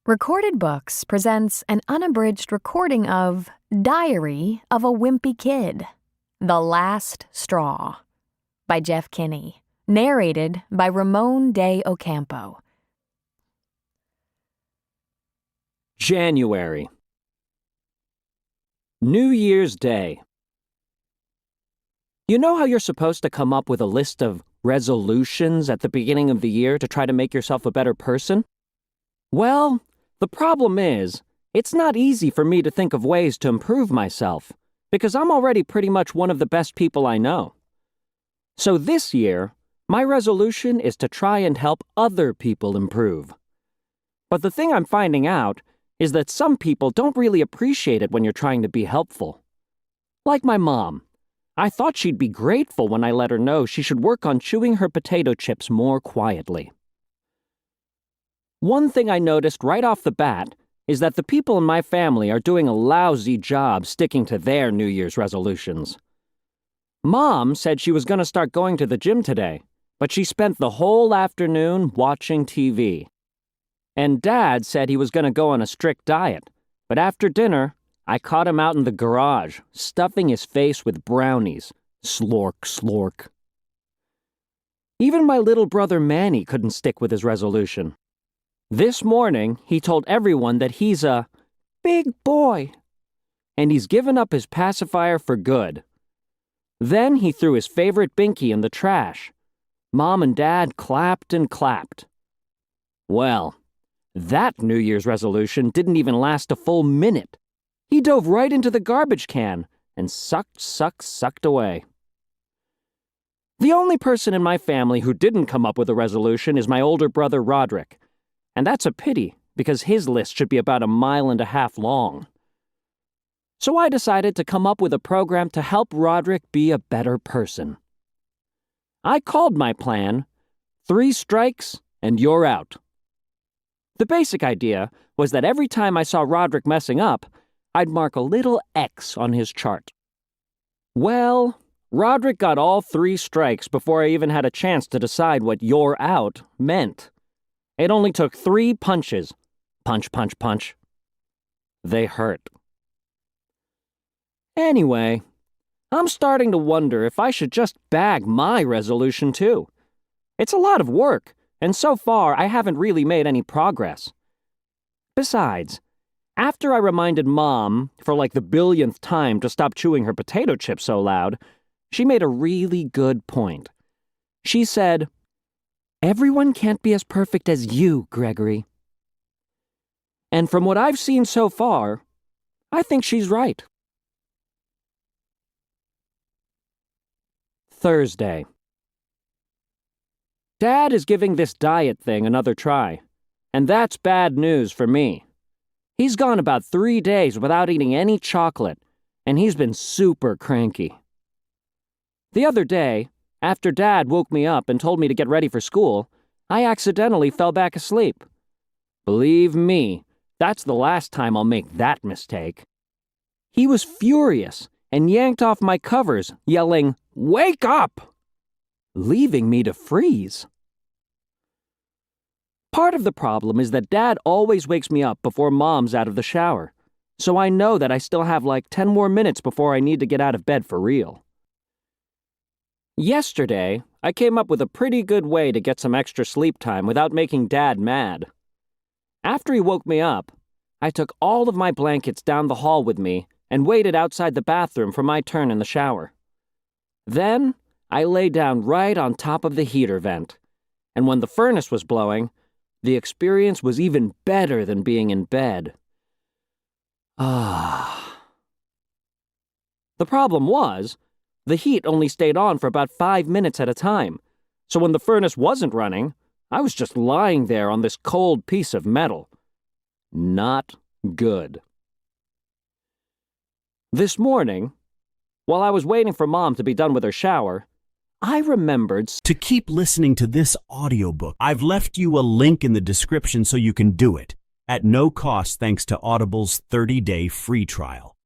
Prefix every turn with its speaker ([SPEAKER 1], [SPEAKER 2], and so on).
[SPEAKER 1] Recorded Books presents an unabridged recording of Diary of a Wimpy Kid, The Last Straw, by Jeff Kinney, narrated by Ramon de Ocampo.
[SPEAKER 2] January. New Year's Day. You know how you're supposed to come up with a list of resolutions at the beginning of the year to try to make yourself a better person? Well, the problem is, it's not easy for me to think of ways to improve myself, because I'm already pretty much one of the best people I know. So this year, my resolution is to try and help other people improve. But the thing I'm finding out is that some people don't really appreciate it when you're trying to be helpful. Like my mom. I thought she'd be grateful when I let her know she should work on chewing her potato chips more quietly. One thing I noticed right off the bat is that the people in my family are doing a lousy job sticking to their New Year's resolutions. Mom said she was going to start going to the gym today, but she spent the whole afternoon watching TV. And Dad said he was going to go on a strict diet, but after dinner, I caught him out in the garage, stuffing his face with brownies. Slork, slork. Even my little brother Manny couldn't stick with his resolution. This morning, he told everyone that he's a big boy, and he's given up his pacifier for good. Then he threw his favorite binky in the trash. Mom and Dad clapped and clapped. Well, that New Year's resolution didn't even last a full minute. He dove right into the garbage can and sucked away. The only person in my family who didn't come up with a resolution is my older brother Roderick. And that's a pity, because his list should be about 1.5 miles long. So I decided to come up with a program to help Roderick be a better person. I called my plan, 3 strikes and you're out. The basic idea was that every time I saw Roderick messing up, I'd mark a little X on his chart. Well, Roderick got all 3 strikes before I even had a chance to decide what you're out meant. It only took 3 punches. Punch, punch, punch. They hurt. Anyway, I'm starting to wonder if I should just bag my resolution too. It's a lot of work, and so far I haven't really made any progress. Besides, after I reminded Mom for like the billionth time to stop chewing her potato chips so loud, she made a really good point. She said, "Everyone can't be as perfect as you, Gregory." And from what I've seen so far, I think she's right. Thursday. Dad is giving this diet thing another try, and that's bad news for me. He's gone about 3 days without eating any chocolate, and he's been super cranky. The other day, after Dad woke me up and told me to get ready for school, I accidentally fell back asleep. Believe me, that's the last time I'll make that mistake. He was furious and yanked off my covers, yelling, "Wake up!" leaving me to freeze. Part of the problem is that Dad always wakes me up before Mom's out of the shower, so I know that I still have like 10 more minutes before I need to get out of bed for real. Yesterday, I came up with a pretty good way to get some extra sleep time without making Dad mad. After he woke me up, I took all of my blankets down the hall with me and waited outside the bathroom for my turn in the shower. Then, I lay down right on top of the heater vent, and when the furnace was blowing, the experience was even better than being in bed. Ah. The problem was, the heat only stayed on for about 5 minutes at a time, so when the furnace wasn't running, I was just lying there on this cold piece of metal. Not good. This morning, while I was waiting for Mom to be done with her shower, I remembered
[SPEAKER 3] to keep listening to this audiobook. I've left you a link in the description so you can do it, at no cost thanks to Audible's 30-day free trial.